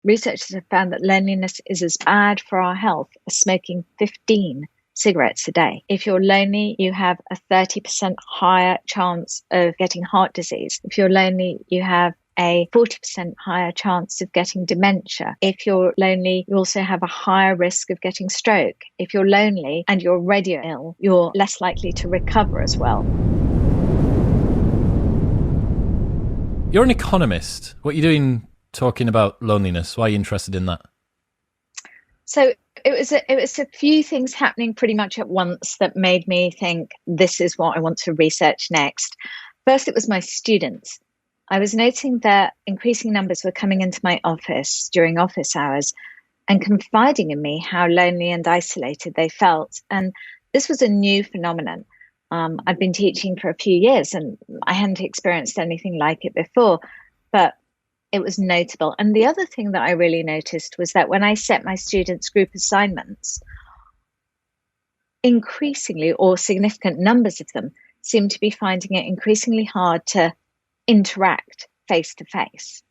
researchers have found that loneliness is as bad for our health as smoking 15 cigarettes a day. If you're lonely, you have a 30% higher chance of getting heart disease. If you're lonely, you have a 40% higher chance of getting dementia. If you're lonely, you also have a higher risk of getting stroke. If you're lonely and you're already ill, you're less likely to recover as well. You're an economist. What are you doing talking about loneliness? Why are you interested in that? So it was a few things happening pretty much at once that made me think this is what I want to research next. First, it was my students. I was noting that increasing numbers were coming into my office during office hours and confiding in me how lonely and isolated they felt. And this was a new phenomenon. I'd been teaching for a few years and I hadn't experienced anything like it before, but it was notable. And the other thing that I really noticed was that when I set my students group assignments, increasingly, or significant numbers of them, seemed to be finding it increasingly hard to interact face to face.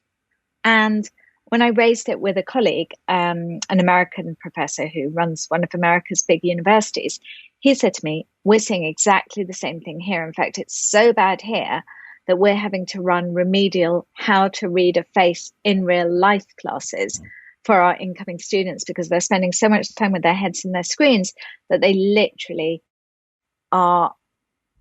And when I raised it with a colleague, an American professor who runs one of America's big universities, he said to me, we're seeing exactly the same thing here. In fact, it's so bad here that we're having to run remedial how to read a face in real life classes for our incoming students because they're spending so much time with their heads in their screens that they literally are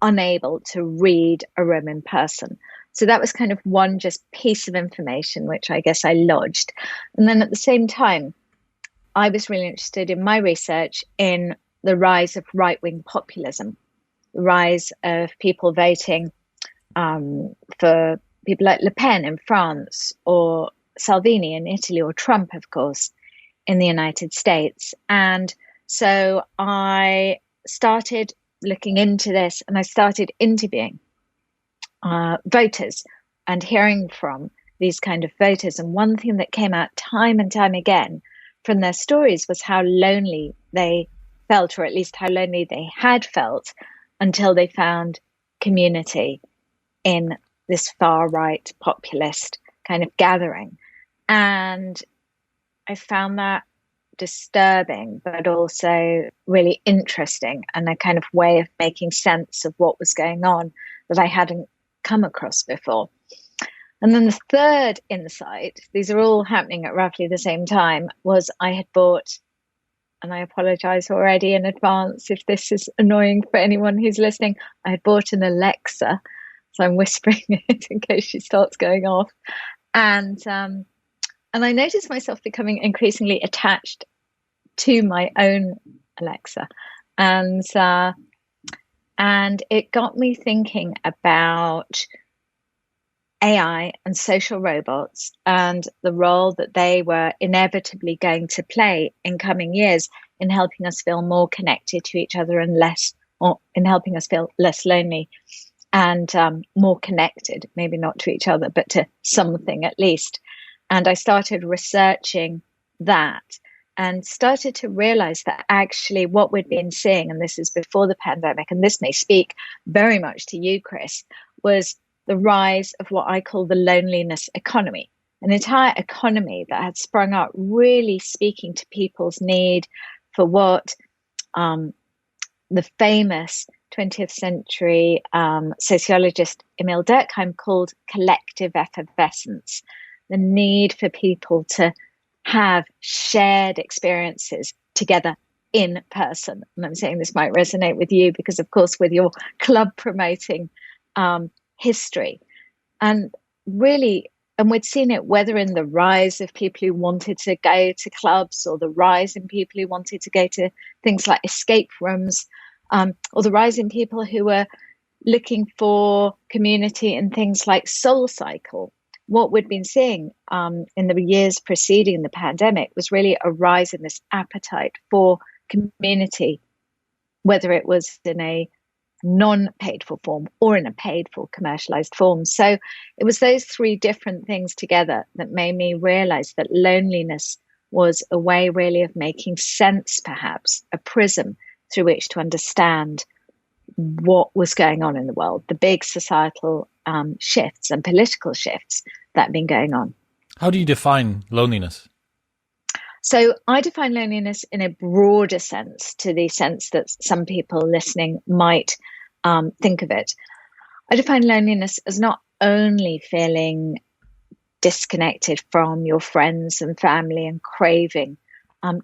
unable to read a room in person. So that was kind of one just piece of information, which I guess I lodged. And then at the same time, I was really interested in my research in the rise of right-wing populism, the rise of people voting for people like Le Pen in France or Salvini in Italy or Trump, of course, in the United States. And so I started looking into this and I started interviewing voters and hearing from these kind of voters. And one thing that came out time and time again from their stories was how lonely they felt, or at least how lonely they had felt until they found community in this far right populist kind of gathering. And I found that disturbing, but also really interesting and a kind of way of making sense of what was going on that I hadn't come across before. And then the third insight, these are all happening at roughly the same time, was I had bought, and I apologize already in advance if this is annoying for anyone who's listening, I had bought an Alexa. So I'm whispering it in case she starts going off. And I noticed myself becoming increasingly attached to my own Alexa. And it got me thinking about AI and social robots and the role that they were inevitably going to play in coming years in helping us feel more connected to each other and less, or in helping us feel less lonely and more connected, maybe not to each other, but to something at least. And I started researching that and started to realize that actually what we'd been seeing, and this is before the pandemic, and this may speak very much to you, Chris, was the rise of what I call the loneliness economy, an entire economy that had sprung up really speaking to people's need for what the famous 20th century sociologist Emil Durkheim called collective effervescence, the need for people to have shared experiences together in person. And I'm saying this might resonate with you because, of course, with your club promoting history. And really, and we'd seen it whether in the rise of people who wanted to go to clubs or the rise in people who wanted to go to things like escape rooms, or the rise in people who were looking for community in things like Soul Cycle. What we'd been seeing in the years preceding the pandemic was really a rise in this appetite for community, whether it was in a non-paid for form or in a paid for commercialized form. So it was those three different things together that made me realize that loneliness was a way really of making sense, perhaps a prism through which to understand what was going on in the world, the big societal shifts and political shifts that have been going on. How do you define loneliness? So I define loneliness in a broader sense, to the sense that some people listening might think of it. I define loneliness as not only feeling disconnected from your friends and family and craving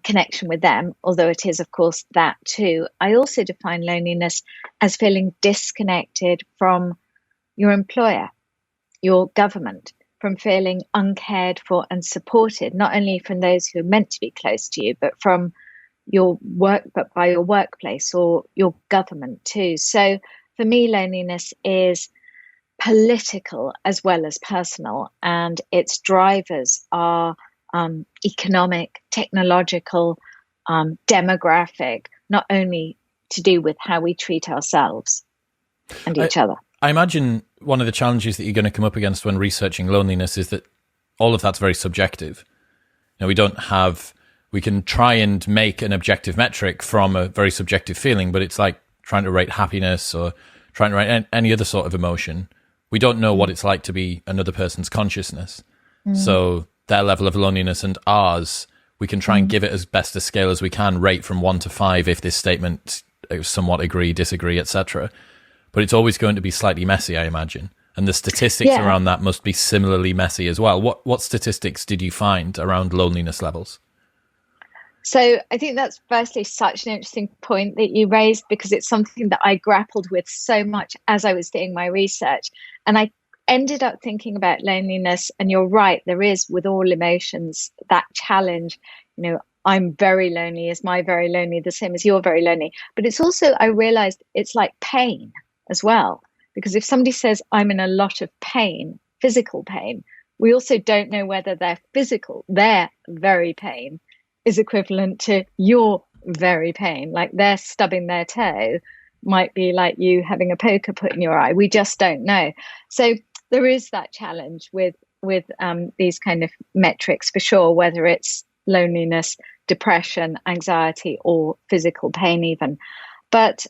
connection with them, although it is, of course, that too. I also define loneliness as feeling disconnected from your employer, your government, from feeling uncared for and supported, not only from those who are meant to be close to you, but from your work, but by your workplace or your government too. So for me, loneliness is political as well as personal, and its drivers are economic, technological, demographic, not only to do with how we treat ourselves and each other. I imagine one of the challenges that you're going to come up against when researching loneliness is that all of that's very subjective. You know, we can try and make an objective metric from a very subjective feeling, but it's like trying to rate happiness or trying to rate any other sort of emotion. We don't know what it's like to be another person's consciousness. So their level of loneliness and ours, we can try and give it as best a scale as we can, rate from 1 to 5 if this statement somewhat agree, disagree, etc. But it's always going to be slightly messy, I imagine. And the statistics around that must be similarly messy as well. What statistics did you find around loneliness levels? So I think that's firstly such an interesting point that you raised, because it's something that I grappled with so much as I was doing my research. And I ended up thinking about loneliness, and you're right, there is, with all emotions, that challenge. You know, I'm very lonely. Is my very lonely the same as you're very lonely? But it's also, I realized it's like pain as well. Because if somebody says, I'm in a lot of pain, physical pain, we also don't know whether their very pain is equivalent to your very pain. Like their stubbing their toe might be like you having a poker put in your eye. We just don't know. So there is that challenge with these kind of metrics for sure, whether it's loneliness, depression, anxiety, or physical pain even. But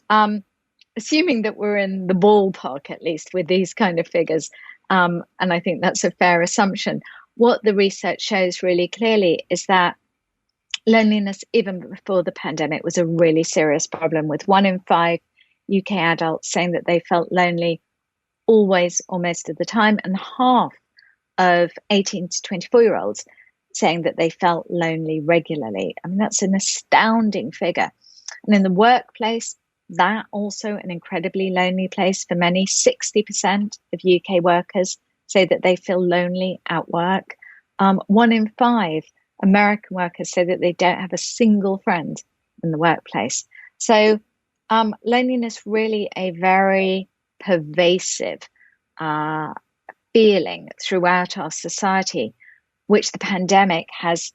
assuming that we're in the ballpark, at least with these kind of figures, and I think that's a fair assumption, what the research shows really clearly is that loneliness, even before the pandemic, was a really serious problem, with 1 in 5 UK adults saying that they felt lonely always or most of the time, and half of 18 to 24-year-olds saying that they felt lonely regularly. I mean, that's an astounding figure. And in the workplace, that also an incredibly lonely place for many. 60% of UK workers say that they feel lonely at work. 1 in 5 American workers say that they don't have a single friend in the workplace. So loneliness really a very pervasive feeling throughout our society, which the pandemic has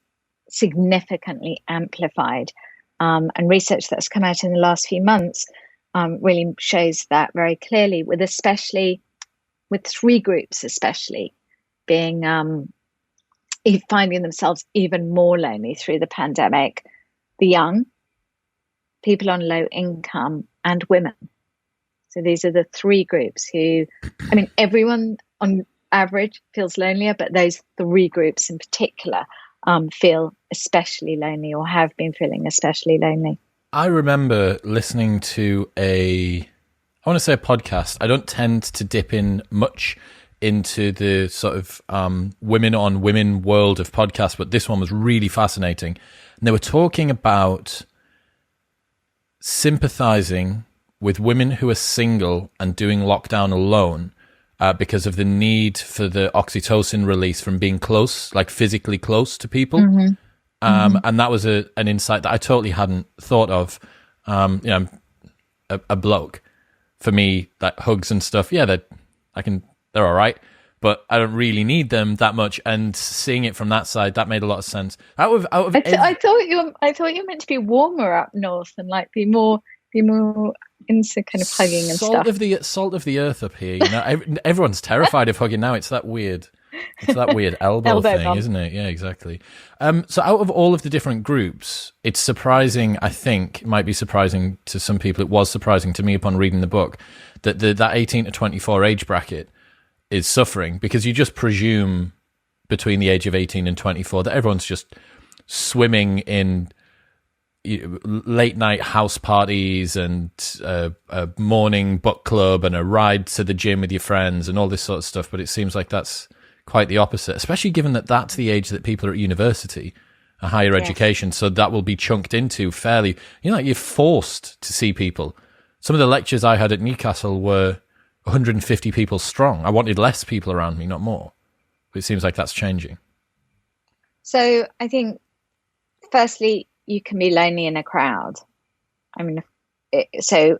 significantly amplified. And research that's come out in the last few months really shows that very clearly, with 3 groups especially being finding themselves even more lonely through the pandemic: the young, people on low income, and women. So these are the 3 groups who, I mean, everyone on average feels lonelier, but those 3 groups in particular feel especially lonely, or have been feeling especially lonely. I remember listening to a podcast. I don't tend to dip in much into the sort of women on women world of podcasts, but this one was really fascinating. And they were talking about sympathizing with women who are single and doing lockdown alone because of the need for the oxytocin release from being close, like physically close to people. Mm-hmm. And that was an insight that I totally hadn't thought of. You know, a bloke. For me, like hugs and stuff, yeah, they're all right, but I don't really need them that much. And seeing it from that side, that made a lot of sense. I thought you meant to be warmer up north and like be more into kind of hugging and stuff. Salt of the earth up here. You know, everyone's terrified of hugging now. It's that weird elbow thing, bump. Isn't it? Yeah, exactly. So out of all of the different groups, it's surprising, I think, it might be surprising to some people, it was surprising to me upon reading the book, that that 18 to 24 age bracket is suffering, because you just presume between the age of 18 and 24 that everyone's just swimming in late night house parties and a morning book club and a ride to the gym with your friends and all this sort of stuff. But it seems like that's quite the opposite, especially given that that's the age that people are at university, a higher education. So that will be chunked into fairly, like you're forced to see people. Some of the lectures I had at Newcastle were 150 people strong. I wanted less people around me, not more. But it seems like that's changing. So I think, firstly, you can be lonely in a crowd. I mean, so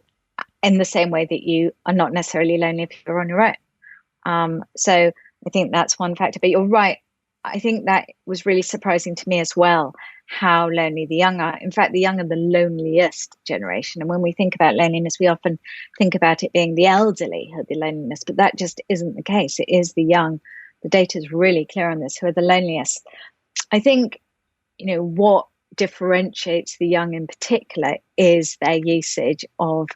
in the same way that you are not necessarily lonely if you're on your own. So I think that's one factor. But you're right. I think that was really surprising to me as well, how lonely the young are. In fact, the young are the loneliest generation. And when we think about loneliness, we often think about it being the elderly who are the loneliness, but that just isn't the case. It is the young. The data is really clear on this, who are the loneliest. I think, what differentiates the young in particular is their usage of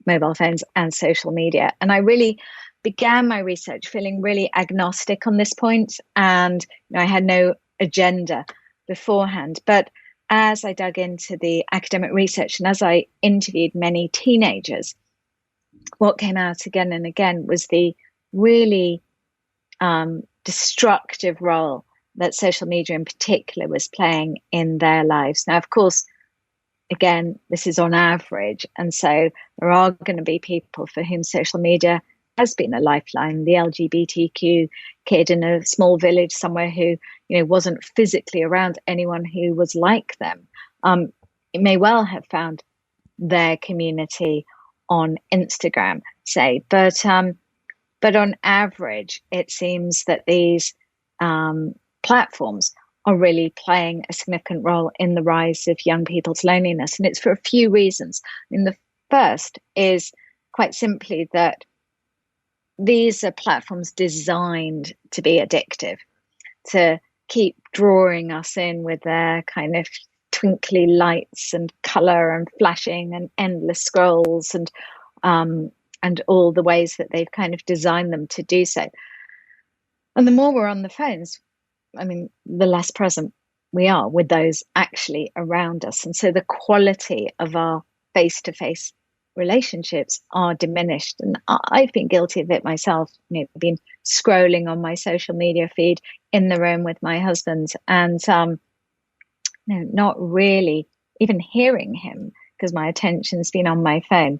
mobile phones and social media. And I really began my research feeling really agnostic on this point, and I had no agenda beforehand. But as I dug into the academic research and as I interviewed many teenagers, what came out again and again was the really destructive role that social media in particular was playing in their lives. Now, of course, again, this is on average. And so there are going to be people for whom social media has been a lifeline. The LGBTQ kid in a small village somewhere who, wasn't physically around anyone who was like them. It may well have found their community on Instagram, say, but on average, it seems that these platforms are really playing a significant role in the rise of young people's loneliness. And it's for a few reasons. I mean, the first is quite simply that these are platforms designed to be addictive, to keep drawing us in with their kind of twinkly lights and color and flashing and endless scrolls and all the ways that they've kind of designed them to do so. And the more we're on the phones, the less present we are with those actually around us. And so the quality of our face-to-face relationships are diminished. And I've been guilty of it myself. Been scrolling on my social media feed in the room with my husband and not really even hearing him because my attention's been on my phone.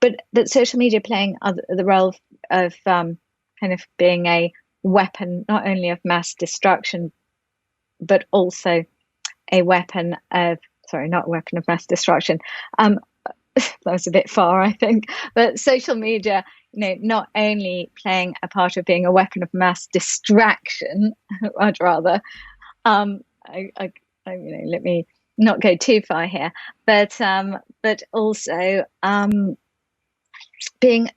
But social media playing the role of kind of being a weapon not only of mass destruction, but also a weapon of, not a weapon of mass destruction. That was a bit far, I think. But social media, not only playing a part of being a weapon of mass distraction, I'd rather, let me not go too far here, but also being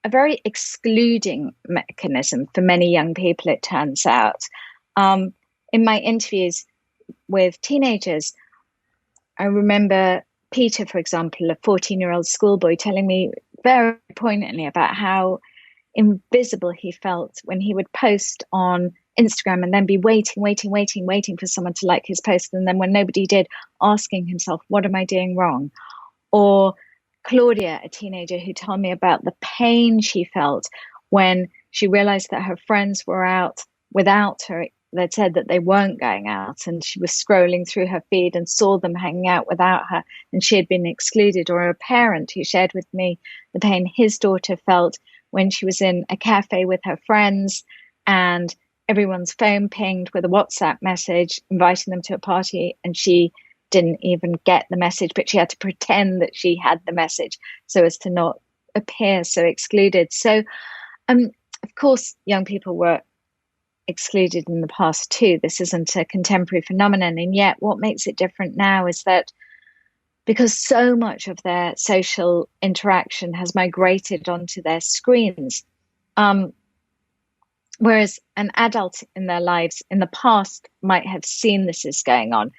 a very excluding mechanism for many young people, it turns out. In my interviews with teenagers, I remember Peter, for example, a 14-year-old schoolboy, telling me very poignantly about how invisible he felt when he would post on Instagram and then be waiting for someone to like his post. And then when nobody did, asking himself, what am I doing wrong? Or Claudia, a teenager who told me about the pain she felt when she realized that her friends were out without her. They'd said that they weren't going out, and she was scrolling through her feed and saw them hanging out without her, and she had been excluded. Or a parent who shared with me the pain his daughter felt when she was in a cafe with her friends and everyone's phone pinged with a WhatsApp message inviting them to a party, and she didn't even get the message, but she had to pretend that she had the message so as to not appear so excluded. So, of course, young people were excluded in the past too. This isn't a contemporary phenomenon. And yet what makes it different now is that because so much of their social interaction has migrated onto their screens, whereas an adult in their lives in the past might have seen this is going on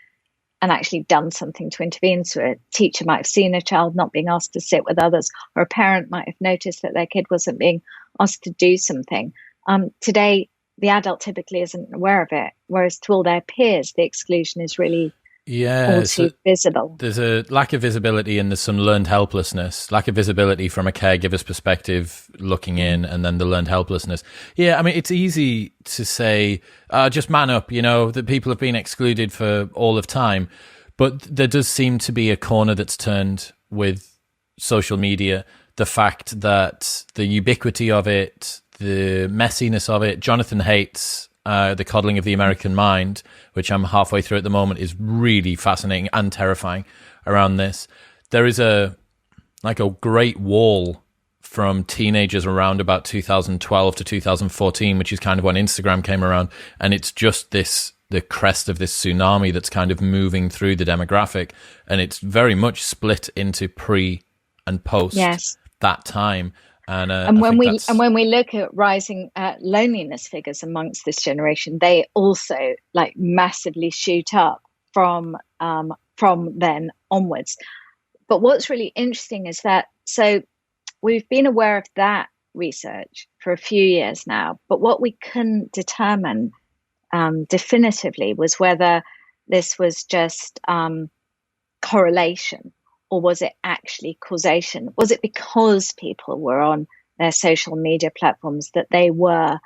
and actually done something to intervene. So a teacher might have seen a child not being asked to sit with others, or a parent might have noticed that their kid wasn't being asked to do something. Today, the adult typically isn't aware of it, whereas to all their peers, the exclusion is really Yeah, all so too visible. there's a lack of visibility and there's some learned helplessness, lack of visibility from a caregiver's perspective looking in, and then the learned helplessness. Yeah, I mean, it's easy to say, just man up, that people have been excluded for all of time. But there does seem to be a corner that's turned with social media. The fact that the ubiquity of it, the messiness of it, Jonathan Haidt's The Coddling of the American Mind, which I'm halfway through at the moment, is really fascinating and terrifying around this. There is a great wall from teenagers around about 2012 to 2014, which is kind of when Instagram came around. And it's just the crest of this tsunami that's kind of moving through the demographic. And it's very much split into pre and post that time. And when we look at rising loneliness figures amongst this generation, they also massively shoot up from then onwards. But what's really interesting is that we've been aware of that research for a few years now, but what we couldn't determine definitively was whether this was just correlation, or was it actually causation? Was it because people were on their social media platforms that they were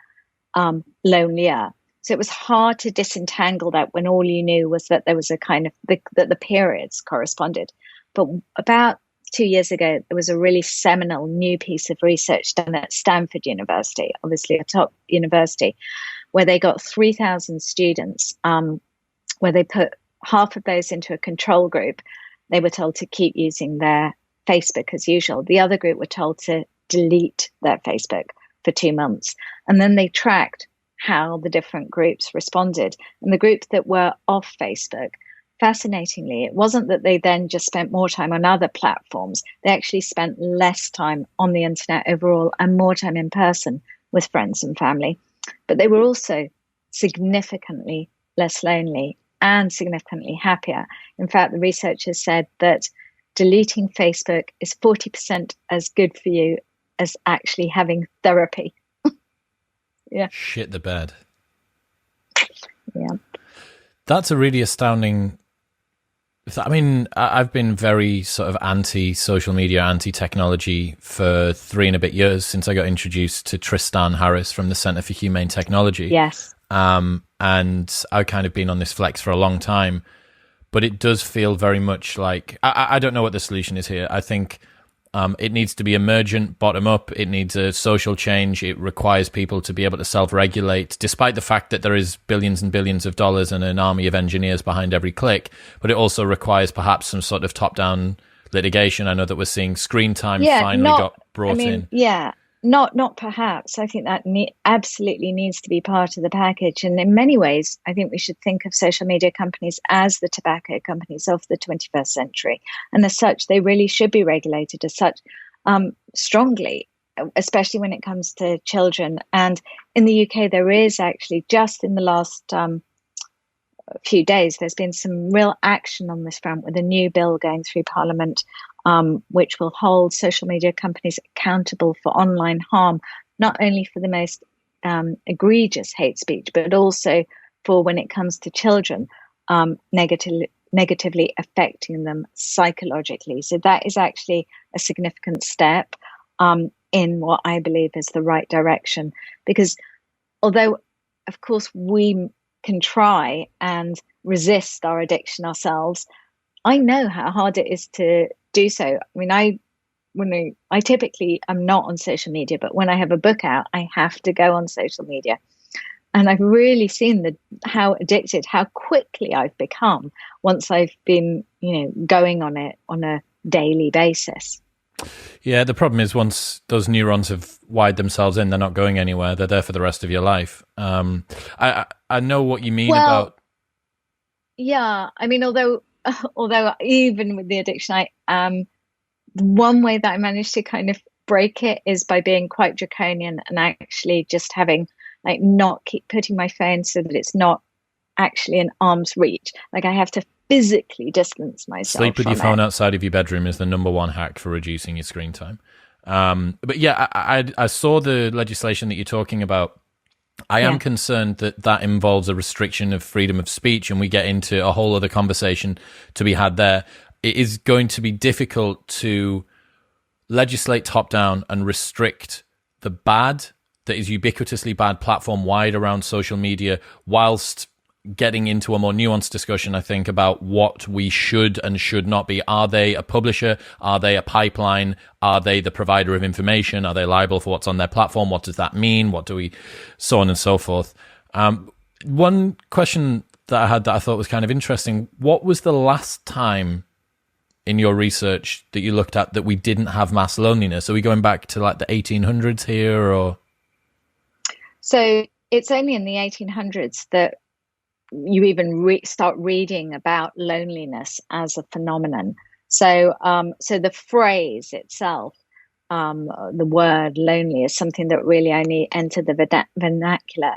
lonelier? So it was hard to disentangle that when all you knew was that there was a kind of that the periods corresponded. But about 2 years ago, there was a really seminal new piece of research done at Stanford University, obviously a top university, where they got 3,000 students, where they put half of those into a control group. They were told to keep using their Facebook as usual. The other group were told to delete their Facebook for 2 months. And then they tracked how the different groups responded. And the group that were off Facebook, fascinatingly, it wasn't that they then just spent more time on other platforms. They actually spent less time on the internet overall and more time in person with friends and family. But they were also significantly less lonely and significantly happier. In fact, the researchers said that deleting Facebook is 40% as good for you as actually having therapy. Yeah. Shit the bed. Yeah. That's a really astounding... I mean, I've been very sort of anti-social media, anti-technology for 3 and a bit years since I got introduced to Tristan Harris from the Center for Humane Technology. Yes. And I've kind of been on this flex for a long time, but it does feel very much like, I don't know what the solution is here. I think it needs to be emergent, bottom up. It needs a social change. It requires people to be able to self-regulate, despite the fact that there is billions and billions of dollars and an army of engineers behind every click. But it also requires perhaps some sort of top-down litigation. I know that we're seeing screen time got brought in. Yeah. Not perhaps. I think that absolutely needs to be part of the package. And in many ways, I think we should think of social media companies as the tobacco companies of the 21st century. And as such, they really should be regulated as such strongly, especially when it comes to children. And in the UK, there is actually, just in the last few days, there's been some real action on this front with a new bill going through Parliament, which will hold social media companies accountable for online harm, not only for the most egregious hate speech, but also for when it comes to children, negatively affecting them psychologically. So that is actually a significant step in what I believe is the right direction. Because although, of course, we can try and resist our addiction ourselves, I know how hard it is to do so. I mean, I typically am not on social media, but when I have a book out, I have to go on social media. And I've really seen how addicted, how quickly I've become once I've been, going on it on a daily basis. Yeah, the problem is once those neurons have wired themselves in, they're not going anywhere. They're there for the rest of your life. I know what you mean about... Yeah, I mean, although even with the addiction, one way that I managed to kind of break it is by being quite draconian and actually just having, not keep putting my phone so that it's not actually in arm's reach. I have to physically distance myself. Sleep with your phone outside of your bedroom is the number one hack for reducing your screen time. But yeah, I saw the legislation that you're talking about I am Yeah. concerned that that involves a restriction of freedom of speech, and we get into a whole other conversation to be had there. It is going to be difficult to legislate top down and restrict the bad that is ubiquitously bad platform wide around social media, whilst getting into a more nuanced discussion, I think, about what we should and should not be. Are they a publisher? Are they a pipeline? Are they the provider of information? Are they liable for what's on their platform? What does that mean? What do we, so on and so forth. One question that I had that I thought was kind of interesting. What was the last time in your research that you looked at that we didn't have mass loneliness? Are we going back to like the 1800s here, or? So it's only in the 1800s that you even start reading about loneliness as a phenomenon. So, so the phrase itself, the word lonely, is something that really only entered the vernacular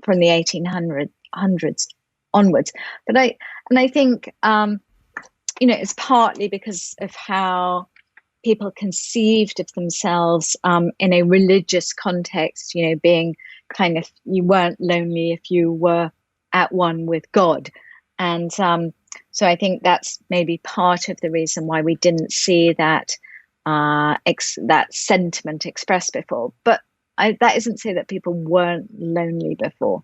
from the 1800s onwards. But I think, it's partly because of how people conceived of themselves in a religious context, being kind of, you weren't lonely if you were at one with God. And so I think that's maybe part of the reason why we didn't see that that sentiment expressed before. But that isn't to say that people weren't lonely before,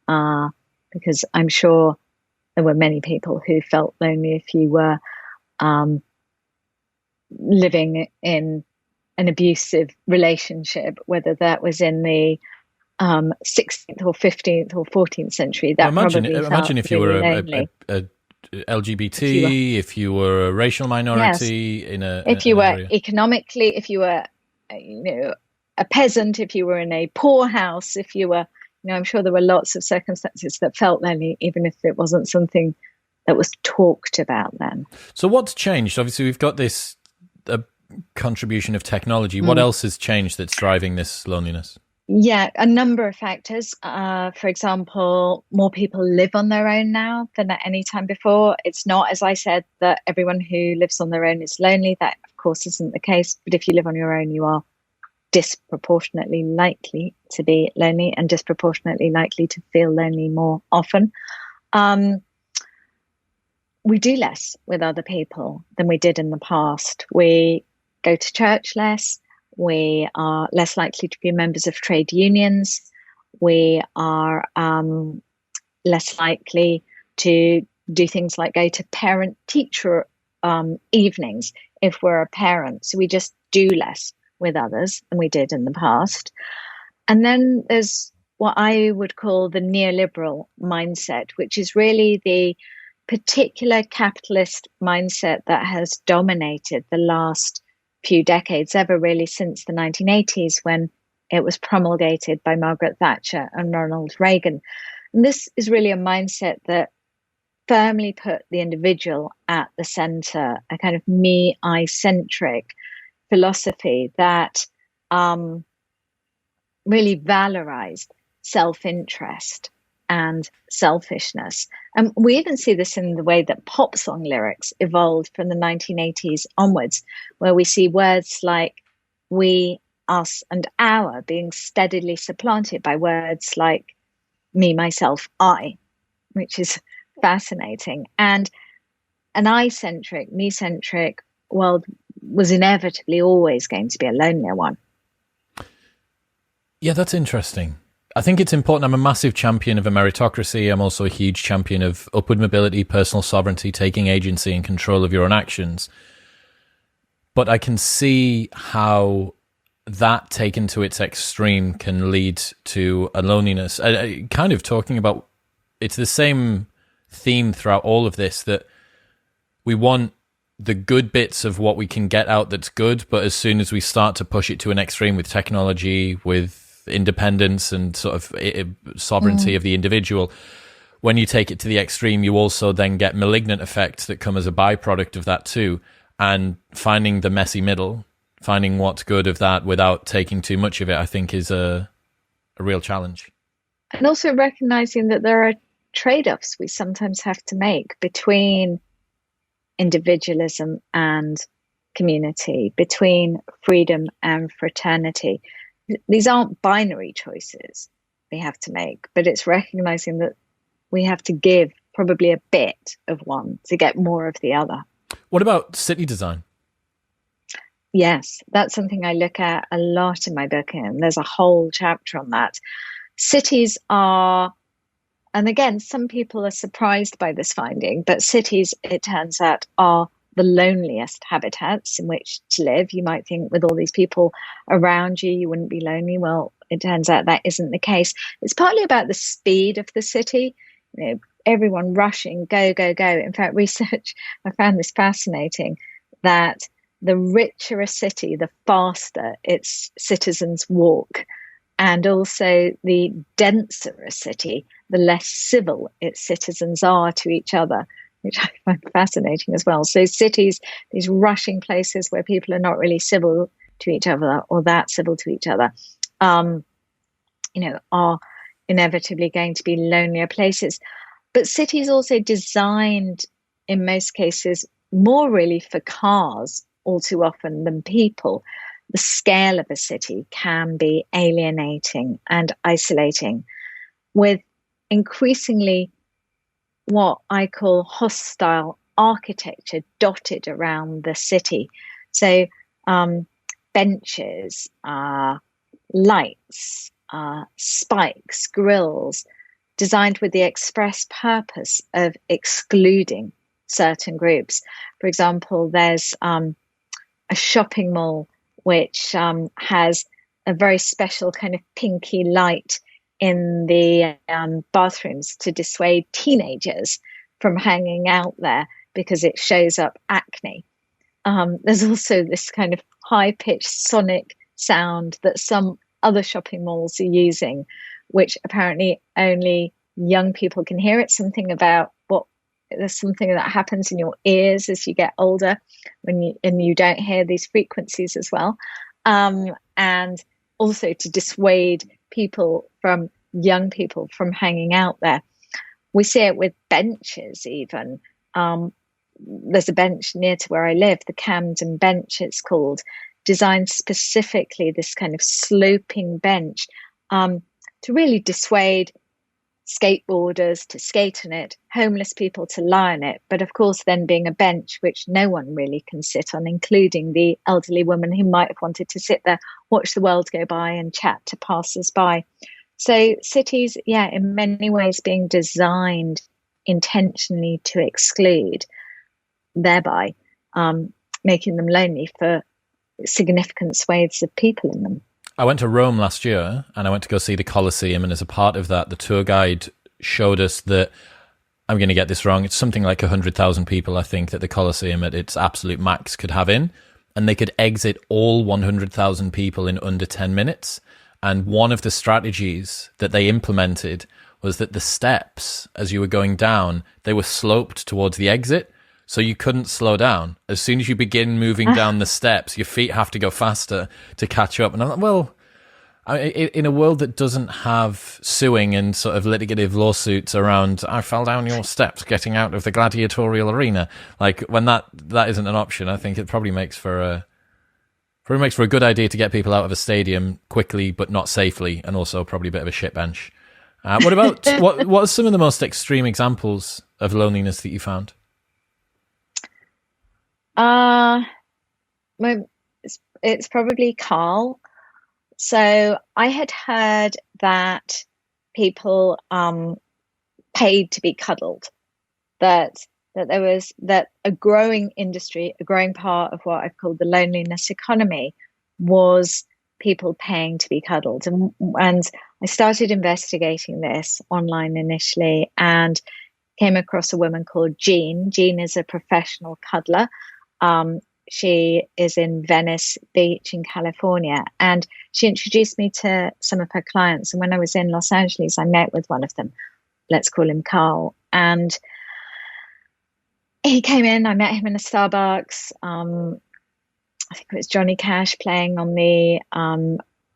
because I'm sure there were many people who felt lonely if you were living in an abusive relationship, whether that was in the 16th or 15th or 14th century. That imagine felt if you really were lonely. a LGBT, if you were a racial minority, yes. if you were area. economically, if you were a peasant, if you were in a poor house, if you were, I'm sure there were lots of circumstances that felt lonely, even if it wasn't something that was talked about then. So what's changed? Obviously, we've got this contribution of technology. What else has changed that's driving this loneliness? Yeah, a number of factors. For example, more people live on their own now than at any time before. It's not, as I said, that everyone who lives on their own is lonely. That, of course, isn't the case. But if you live on your own, you are disproportionately likely to be lonely and disproportionately likely to feel lonely more often. We do less with other people than we did in the past. We go to church less. We are less likely to be members of trade unions. We are less likely to do things like go to parent-teacher evenings if we're a parent. So we just do less with others than we did in the past. And then there's what I would call the neoliberal mindset, which is really the particular capitalist mindset that has dominated the last few decades, ever really since the 1980s, when it was promulgated by Margaret Thatcher and Ronald Reagan. And this is really a mindset that firmly put the individual at the center, a kind of me, I-centric philosophy that really valorized self-interest and selfishness. And we even see this in the way that pop song lyrics evolved from the 1980s onwards, where we see words like we, us, and our being steadily supplanted by words like me, myself, I, which is fascinating. And an I-centric, me-centric world was inevitably always going to be a lonelier one. Yeah, that's interesting. I think it's important. I'm a massive champion of a meritocracy. I'm also a huge champion of upward mobility, personal sovereignty, taking agency and control of your own actions. But I can see how that taken to its extreme can lead to a loneliness. Kind of talking about, it's the same theme throughout all of this, that we want the good bits of what we can get out that's good, but as soon as we start to push it to an extreme with technology, with independence and sort of sovereignty of the individual, when you take it to the extreme, you also then get malignant effects that come as a byproduct of that too. And finding the messy middle, finding what's good of that without taking too much of it, I think is a real challenge. And also recognizing that there are trade-offs we sometimes have to make between individualism and community, between freedom and fraternity. These aren't binary choices. we have to make, but it's recognizing that we have to give probably a bit of one to get more of the other. What about city design? Yes, that's something I look at a lot in my book, and there's a whole chapter on that. Cities are, and again, some people are surprised by this finding, but cities, it turns out, are the loneliest habitats in which to live. You might think with all these people around you, you wouldn't be lonely. Well, it turns out that isn't the case. It's partly about the speed of the city. You know, everyone rushing, go, go, go. In fact, research, I found this fascinating, that the richer a city, the faster its citizens walk. And also the denser a city, the less civil its citizens are to each other, which I find fascinating as well. So cities, these rushing places where people are not really civil to each other or that civil to each other, are inevitably going to be lonelier places. But cities also designed, in most cases, more really for cars all too often than people. The scale of a city can be alienating and isolating, with increasingly what I call hostile architecture dotted around the city. So benches, lights, spikes, grills, designed with the express purpose of excluding certain groups. For example, there's a shopping mall which has a very special kind of pinky light in the bathrooms to dissuade teenagers from hanging out there because it shows up acne. There's also this kind of high-pitched sonic sound that some other shopping malls are using, which apparently only young people can hear. It's something about there's something that happens in your ears as you get older and you don't hear these frequencies as well. And also to dissuade young people from hanging out there. We see it with benches even. There's a bench near to where I live, the Camden bench it's called, designed specifically, this kind of sloping bench, to really dissuade skateboarders to skate on it, homeless people to lie on it, but of course then being a bench which no one really can sit on, including the elderly woman who might have wanted to sit there, watch the world go by and chat to passers-by. So cities, in many ways being designed intentionally to exclude, thereby making them lonely for significant swathes of people in them. I went to Rome last year and I went to go see the Colosseum, and as a part of that, the tour guide showed us that, I'm going to get this wrong, it's something like 100,000 people, I think, that the Colosseum at its absolute max could have in, and they could exit all 100,000 people in under 10 minutes. And one of the strategies that they implemented was that the steps, as you were going down, they were sloped towards the exit, so you couldn't slow down. As soon as you begin moving down the steps, your feet have to go faster to catch up. And I'm like, well, in a world that doesn't have suing and sort of litigative lawsuits around, I fell down your steps getting out of the gladiatorial arena, like when that isn't an option, I think it probably makes for a good idea to get people out of a stadium quickly but not safely, and also probably a bit of a shit bench. What about what are some of the most extreme examples of loneliness that you found? It's probably Carl. So I had heard that people paid to be cuddled, that there was a growing industry, a growing part of what I've called the loneliness economy was people paying to be cuddled. And I started investigating this online initially and came across a woman called Jean. Jean is a professional cuddler. She is in Venice Beach in California, and she introduced me to some of her clients. And when I was in Los Angeles, I met with one of them. Let's call him Carl. And he came in, I met him in a Starbucks. I think it was Johnny Cash playing on the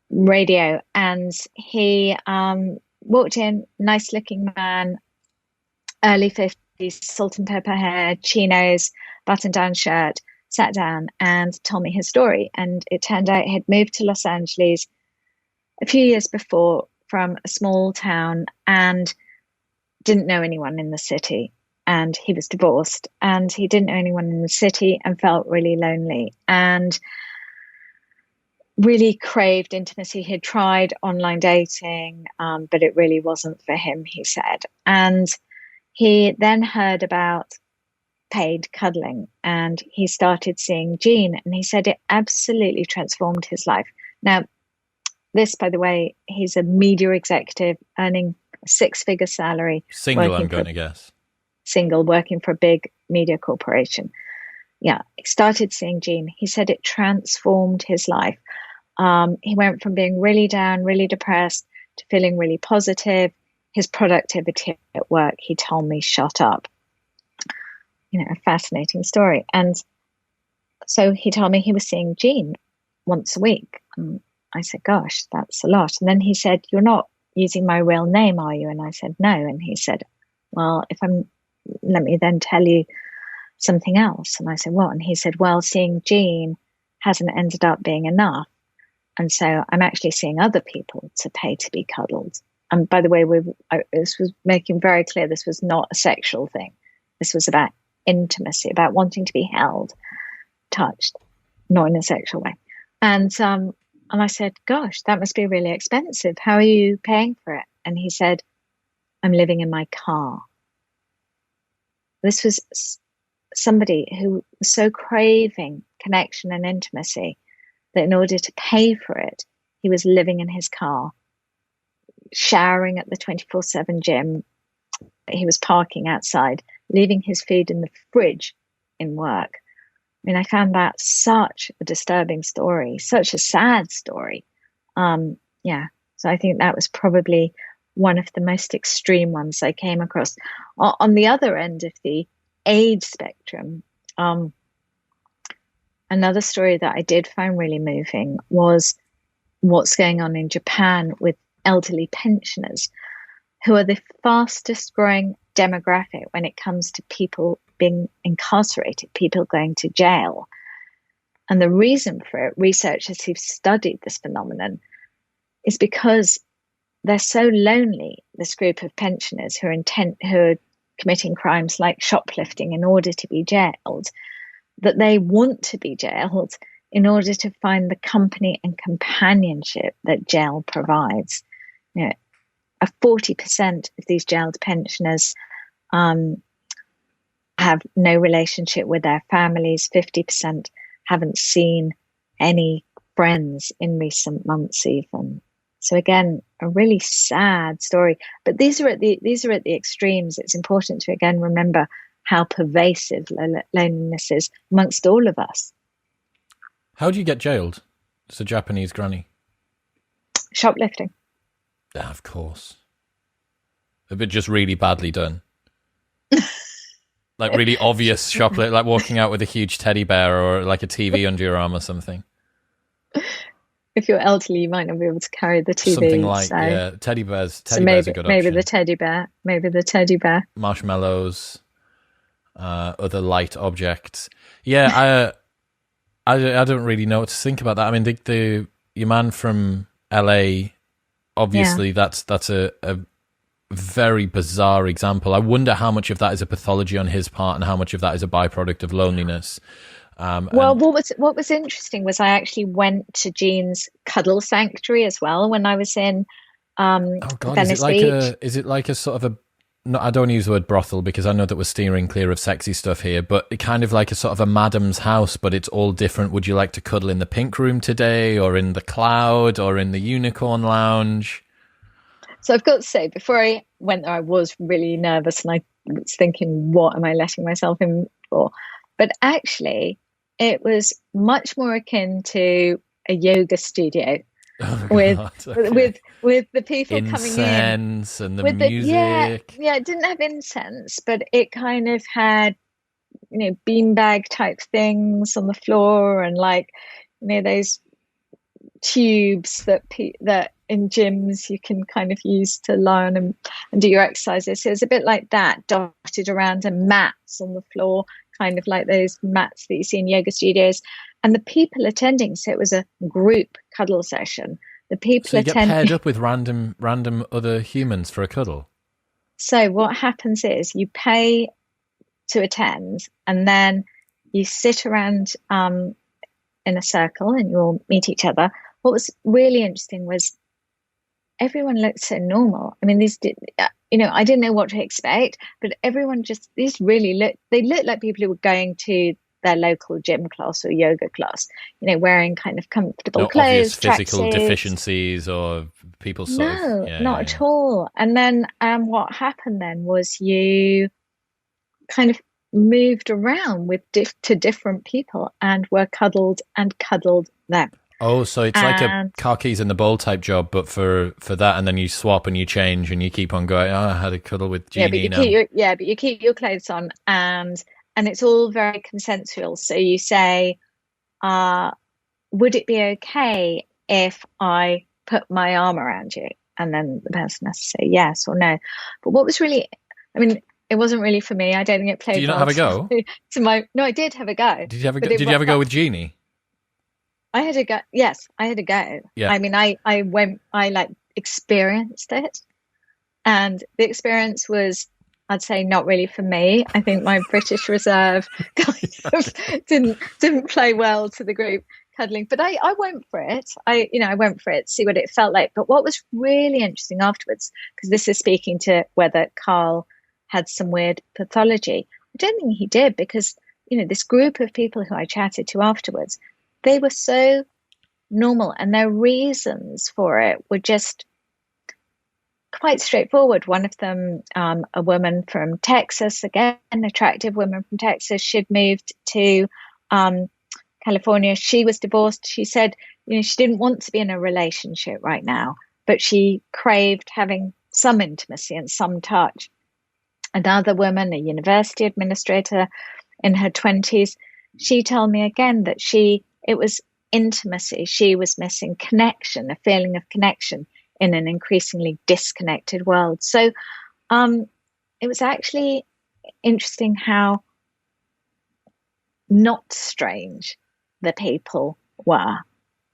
radio. And he walked in, nice looking man, early 50s, salt and pepper hair, chinos, button down shirt, sat down and told me his story. And it turned out he had moved to Los Angeles a few years before from a small town and didn't know anyone in the city. And he was divorced and he didn't know anyone in the city and felt really lonely and really craved intimacy. He had tried online dating, but it really wasn't for him, he said. And he then heard about paid cuddling and he started seeing Jean, and he said it absolutely transformed his life. Now, this, by the way, he's a media executive earning a six-figure salary. Single, I'm going to guess. Single, working for a big media corporation. Yeah, he started seeing Jean. He said it transformed his life. He went from being really down, really depressed, to feeling really positive. His productivity at work, he told me, shot up. You know, a fascinating story. And so he told me he was seeing Jean once a week. And I said, gosh, that's a lot. And then he said, you're not using my real name, are you? And I said, no. And he said, well, let me then tell you something else. And I said, what? And he said, well, seeing Jean hasn't ended up being enough. And so I'm actually seeing other people to pay to be cuddled. And by the way, this was making very clear this was not a sexual thing. This was about intimacy, about wanting to be held, touched, not in a sexual way. And I said, gosh, that must be really expensive. How are you paying for it? And he said, I'm living in my car. This was somebody who was so craving connection and intimacy that in order to pay for it, he was living in his car, showering at the 24/7 gym. He was parking outside, leaving his food in the fridge in work. I mean, I found that such a disturbing story, such a sad story. Yeah, so I think that was probably one of the most extreme ones I came across. On the other end of the age spectrum, another story that I did find really moving was what's going on in Japan with elderly pensioners, who are the fastest growing demographic when it comes to people being incarcerated, people going to jail. And the reason for it, researchers who've studied this phenomenon, is because they're so lonely, this group of pensioners who are committing crimes like shoplifting in order to be jailed, that they want to be jailed in order to find the company and companionship that jail provides. You know, 40% of these jailed pensioners have no relationship with their families. 50% haven't seen any friends in recent months even. So again, a really sad story. But these are at the extremes. It's important to again remember how pervasive loneliness is amongst all of us. How do you get jailed as a Japanese granny? Shoplifting. Yeah, of course. But just really badly done. Like really obvious shoplifting, like walking out with a huge teddy bear or like a TV under your arm or something. If you're elderly, you might not be able to carry the TV. Something like, so, yeah, teddy bears. Bears are a good option. Maybe the teddy bear. Marshmallows, other light objects. Yeah, I don't really know what to think about that. I mean, your man from LA, obviously, yeah. That's a very bizarre example. I wonder how much of that is a pathology on his part and how much of that is a byproduct of loneliness. Well, what was interesting was I actually went to Jean's cuddle sanctuary as well when I was in Venice Beach. Is it like a sort of a? No, I don't use the word brothel because I know that we're steering clear of sexy stuff here, but it kind of like a sort of a madam's house, but it's all different. Would you like to cuddle in the pink room today, or in the cloud, or in the unicorn lounge? So I've got to say, before I went there, I was really nervous and I was thinking, what am I letting myself in for? But actually, it was much more akin to a yoga studio with the people coming in. Incense and the music. Yeah, it didn't have incense, but it kind of had, beanbag type things on the floor and those tubes that in gyms you can kind of use to lie on and do your exercises. So it's a bit like that, dotted around, and mats on the floor, kind of like those mats that you see in yoga studios. And the people attending, so it was a group cuddle session. The people So you get attend. paired up with random other humans for a cuddle. So what happens is you pay to attend, and then you sit around in a circle and you all meet each other. What was really interesting was everyone looked so normal. I mean, I didn't know what to expect, but everyone these really looked like people who were going to their local gym class or yoga class, wearing kind of comfortable No obvious clothes, physical tracksuits. deficiencies or people sort of... No, Yeah, not yeah. at all. And then what happened then was you kind of moved around to different people and were cuddled and cuddled them. Oh, so it's like a car keys in the bowl type job, but for that, and then you swap and you change and you keep on going. Oh, I had a cuddle with Jeannie. But you keep your clothes on, and it's all very consensual. So you say, would it be okay if I put my arm around you? And then the person has to say yes or no. But what was really, I mean, it wasn't really for me. I don't think it played. Did you not have a go? No, I did have a go. Did you have a go? Did you have a go with Jeannie? I had a go. Yes, I had a go. Yeah. I mean, I experienced it, and the experience was, I'd say, not really for me. I think my British Reserve kind of didn't play well to the group cuddling, but I went for it. I went for it, see what it felt like. But what was really interesting afterwards, because this is speaking to whether Carl had some weird pathology. I don't think he did, because this group of people who I chatted to afterwards, they were so normal, and their reasons for it were just quite straightforward. One of them, a woman from Texas, again, an attractive woman from Texas, she'd moved to California. She was divorced. She said, she didn't want to be in a relationship right now, but she craved having some intimacy and some touch. Another woman, a university administrator in her 20s, she told me again that it was intimacy. She was missing connection, a feeling of connection in an increasingly disconnected world. So it was actually interesting how not strange the people were,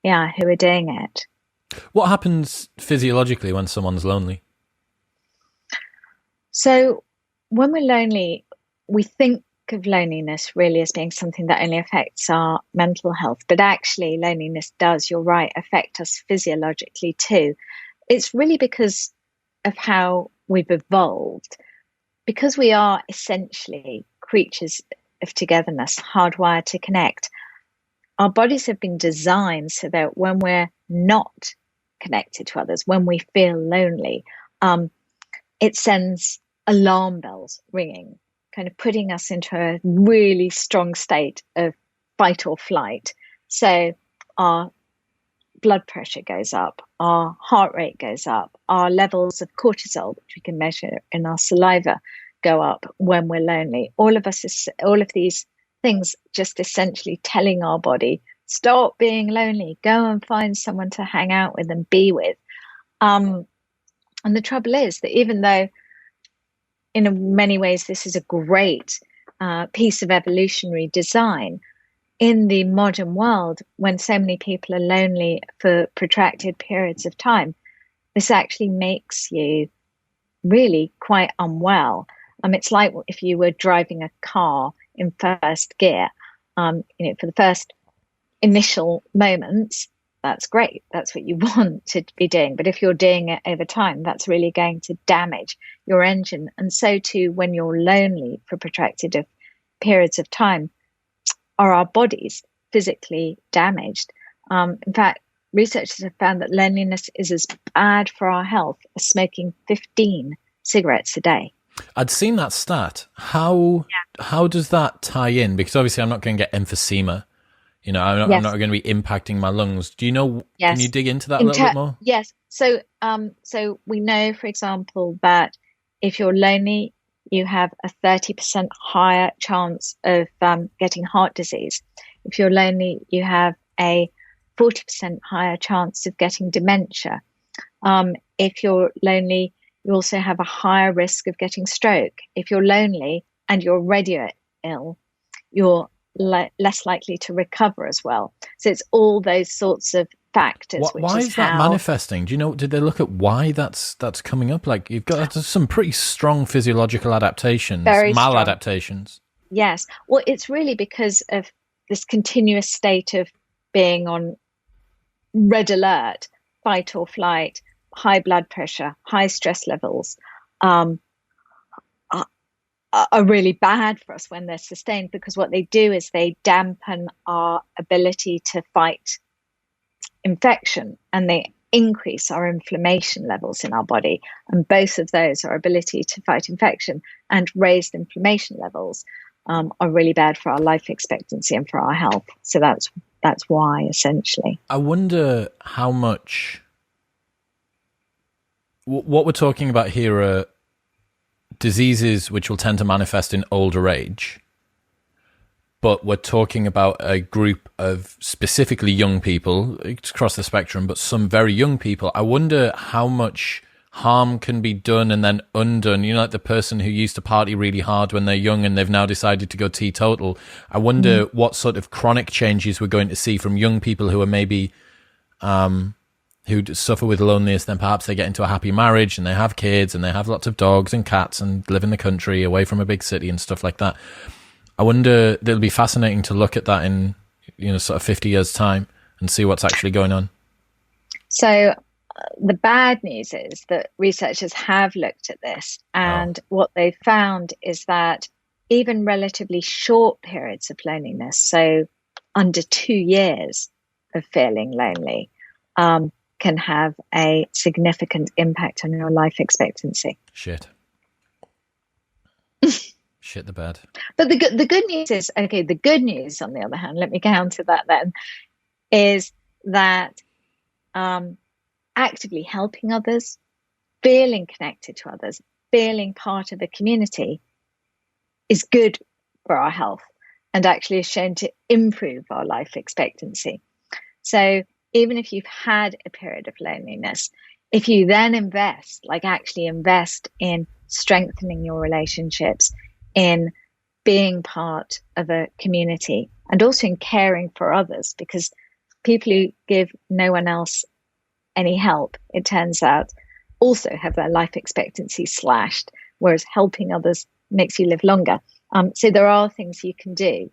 who were doing it. What happens physiologically when someone's lonely? So when we're lonely, we think of loneliness really as being something that only affects our mental health, but actually loneliness does, you're right, affect us physiologically too. It's really because of how we've evolved, because we are essentially creatures of togetherness, hardwired to connect. Our bodies have been designed so that when we're not connected to others, when we feel lonely, it sends alarm bells ringing, kind of putting us into a really strong state of fight or flight. So our blood pressure goes up, our heart rate goes up, our levels of cortisol, which we can measure in our saliva, go up when we're lonely. All of these things just essentially telling our body, stop being lonely, go and find someone to hang out with and be with. And the trouble is that even though in many ways this is a great piece of evolutionary design, in the modern world, when so many people are lonely for protracted periods of time, this actually makes you really quite unwell. It's like if you were driving a car in first gear, for the first initial moments, that's great. That's what you want to be doing. But if you're doing it over time, that's really going to damage your engine. And so too, when you're lonely for protracted periods of time, are our bodies physically damaged. In fact, researchers have found that loneliness is as bad for our health as smoking 15 cigarettes a day. I'd seen that stat. How does that tie in? Because obviously I'm not going to get emphysema. I'm not going to be impacting my lungs. Do you know? Yes. Can you dig into that a little bit more? Yes. So we know, for example, that if you're lonely, you have a 30% higher chance of getting heart disease. If you're lonely, you have a 40% higher chance of getting dementia. If you're lonely, you also have a higher risk of getting stroke. If you're lonely and you're already ill, you're less likely to recover as well. So it's all those sorts of factors, which Why is is that how manifesting? Do you know? Did they look at why that's coming up? Like, you've got some pretty strong physiological adaptations, very strong. maladaptations. Yes. Well, it's really because of this continuous state of being on red alert, fight or flight, high blood pressure, high stress levels, are really bad for us when they're sustained, because what they do is they dampen our ability to fight infection, and they increase our inflammation levels in our body. And both of those, our ability to fight infection and raised inflammation levels, are really bad for our life expectancy and for our health. So that's why, essentially. I wonder how much what we're talking about here are diseases which will tend to manifest in older age, but we're talking about a group of specifically young people. It's across the spectrum, but some very young people. I wonder how much harm can be done and then undone. You know, like the person who used to party really hard when they're young and they've now decided to go teetotal. I wonder what sort of chronic changes we're going to see from young people who are maybe who suffer with loneliness. Then perhaps they get into a happy marriage and they have kids and they have lots of dogs and cats and live in the country away from a big city and stuff like that. I wonder, it'll be fascinating to look at that in, sort of 50 years' time and see what's actually going on. So the bad news is that researchers have looked at this, and what they've found is that even relatively short periods of loneliness, so under 2 years of feeling lonely, can have a significant impact on your life expectancy. Shit the bed. But the good news is, okay, the good news, on the other hand, let me counter that then, is that actively helping others, feeling connected to others, feeling part of a community is good for our health and actually is shown to improve our life expectancy. So even if you've had a period of loneliness, if you then invest in strengthening your relationships, in being part of a community, and also in caring for others, because people who give no one else any help, it turns out, also have their life expectancy slashed, whereas helping others makes you live longer. So there are things you can do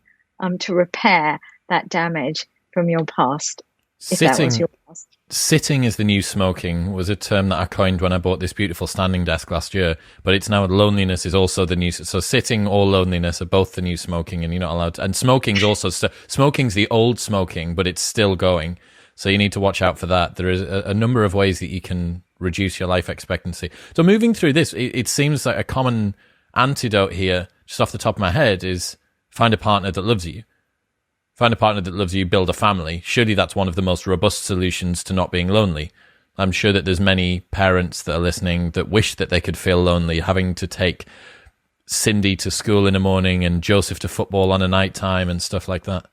to repair that damage from your past. Sitting is the new smoking was a term that I coined when I bought this beautiful standing desk last year, but it's now loneliness is also the new. So sitting or loneliness are both the new smoking, and you're not allowed to. And smoking's also smoking's the old smoking, but it's still going. So you need to watch out for that. There is a number of ways that you can reduce your life expectancy. So moving through this, it seems like a common antidote here, just off the top of my head, is find a partner that loves you. Find a partner that loves you, build a family. Surely that's one of the most robust solutions to not being lonely. I'm sure that there's many parents that are listening that wish that they could feel lonely, having to take Cindy to school in the morning and Joseph to football on a night time and stuff like that.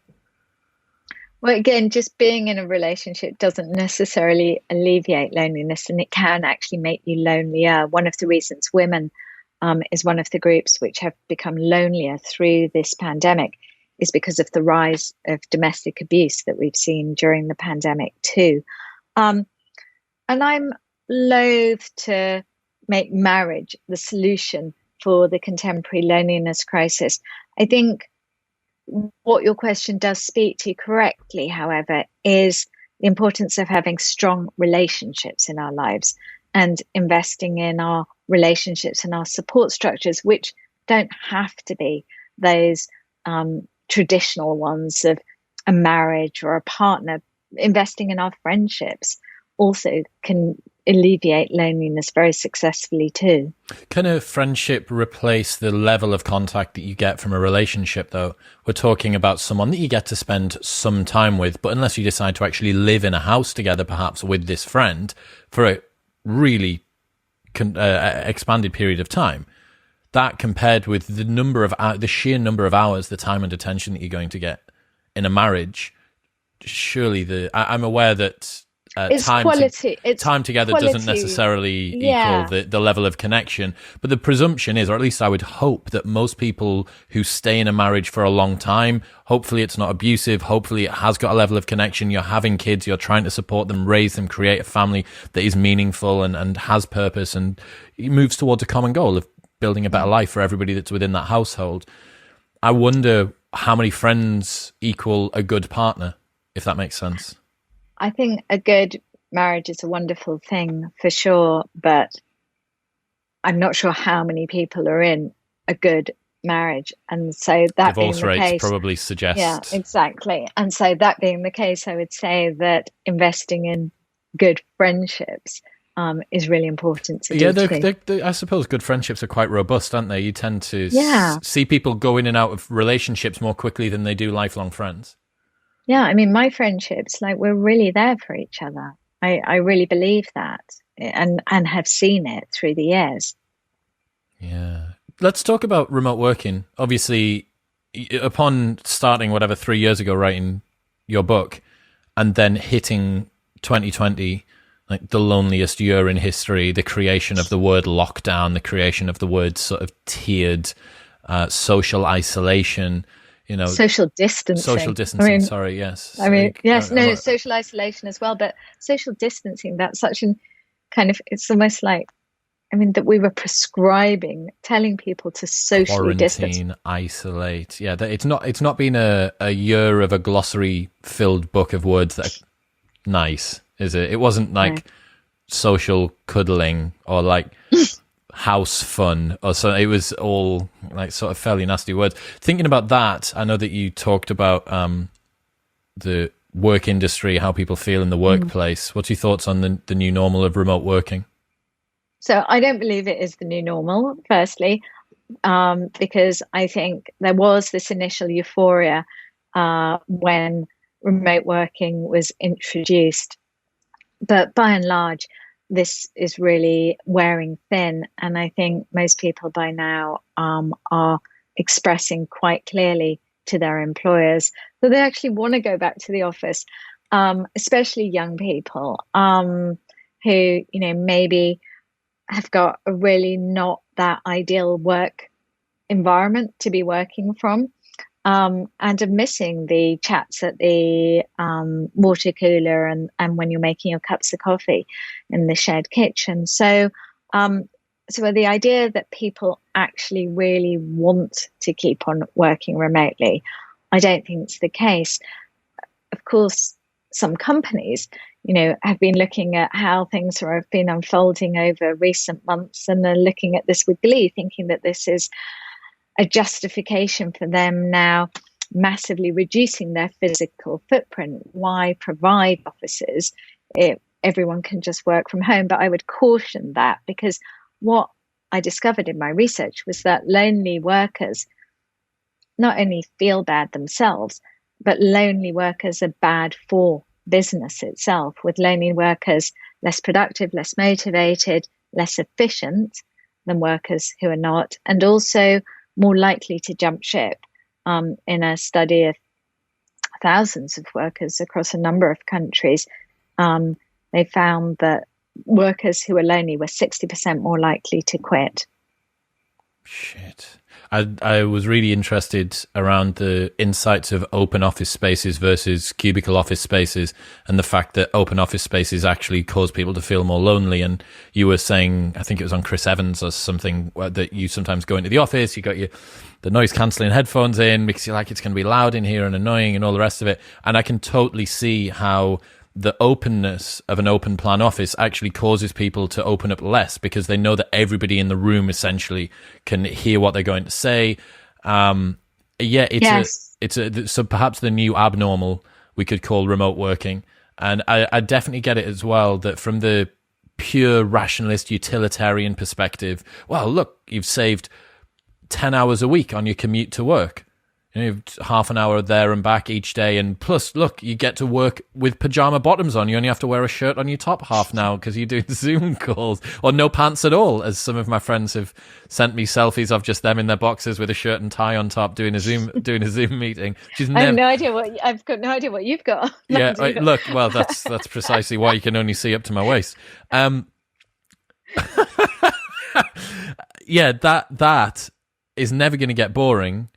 Well, again, just being in a relationship doesn't necessarily alleviate loneliness, and it can actually make you lonelier. One of the reasons women is one of the groups which have become lonelier through this pandemic is because of the rise of domestic abuse that we've seen during the pandemic too. And I'm loath to make marriage the solution for the contemporary loneliness crisis. I think what your question does speak to correctly, however, is the importance of having strong relationships in our lives and investing in our relationships and our support structures, which don't have to be those traditional ones of a marriage or a partner. Investing in our friendships also can alleviate loneliness very successfully too. Can a friendship replace the level of contact that you get from a relationship, though? We're talking about someone that you get to spend some time with, but unless you decide to actually live in a house together, perhaps with this friend, for a really expanded period of time, that compared with the sheer number of hours, the time and attention that you're going to get in a marriage, surely I'm aware that it's quality. Time together doesn't necessarily equal the level of connection. But the presumption is, or at least I would hope, that most people who stay in a marriage for a long time, hopefully it's not abusive, hopefully it has got a level of connection, you're having kids, you're trying to support them, raise them, create a family that is meaningful and has purpose, and it moves towards a common goal of building a better life for everybody that's within that household. I wonder how many friends equal a good partner, if that makes sense. I think a good marriage is a wonderful thing for sure, but I'm not sure how many people are in a good marriage. And so that divorce being the rates case, probably suggest. Yeah, exactly. And so that being the case, I would say that investing in good friendships is really important to do. I suppose good friendships are quite robust, aren't they? You tend to see people go in and out of relationships more quickly than they do lifelong friends. Yeah, I mean, my friendships, like, we're really there for each other. I really believe that and have seen it through the years. Yeah. Let's talk about remote working. Obviously, upon starting 3 years ago writing your book and then hitting 2020, like the loneliest year in history, the creation of the word lockdown, the creation of the word sort of tiered social isolation, social distancing. I mean, sorry, yes. Social isolation as well. But social distancing, that's such an kind of, it's almost like, that we were prescribing, telling people to socially distance. Quarantine, isolate. Yeah, it's not been a year of a glossary-filled book of words that are nice, is it? It wasn't like social cuddling or like house fun or so. It was all like sort of fairly nasty words. Thinking about that, I know that you talked about the work industry, how people feel in the workplace. What's your thoughts on the new normal of remote working? So I don't believe it is the new normal, firstly, because I think there was this initial euphoria when remote working was introduced. But by and large, this is really wearing thin. And I think most people by now are expressing quite clearly to their employers that they actually want to go back to the office, especially young people who, maybe have got a really not that ideal work environment to be working from, and are missing the chats at the water cooler and when you're making your cups of coffee in the shared kitchen. So the idea that people actually really want to keep on working remotely, I don't think it's the case. Of course, some companies, have been looking at how things have been unfolding over recent months, and they're looking at this with glee, thinking that this is a justification for them now massively reducing their physical footprint. Why provide offices if everyone can just work from home? But I would caution that, because what I discovered in my research was that lonely workers not only feel bad themselves, but lonely workers are bad for business itself, with lonely workers less productive, less motivated, less efficient than workers who are not, and also more likely to jump ship. In a study of thousands of workers across a number of countries, they found that workers who were lonely were 60% more likely to quit. Shit. I was really interested around the insights of open office spaces versus cubicle office spaces, and the fact that open office spaces actually cause people to feel more lonely. And you were saying, I think it was on Chris Evans or something, that you sometimes go into the office, you got the noise cancelling headphones in because you're like, it's going to be loud in here and annoying and all the rest of it. And I can totally see how the openness of an open plan office actually causes people to open up less, because they know that everybody in the room essentially can hear what they're going to say. So perhaps the new abnormal we could call remote working. And I definitely get it as well, that from the pure rationalist utilitarian perspective, well, look, you've saved 10 hours a week on your commute to work. You have half an hour there and back each day. And plus, look, you get to work with pajama bottoms on. You only have to wear a shirt on your top half now because you do Zoom calls, or no pants at all, as some of my friends have sent me selfies of just them in their boxers with a shirt and tie on top doing a Zoom meeting. I've got no idea what you've got. Yeah, look, well, that's precisely why you can only see up to my waist. Yeah, that is never going to get boring.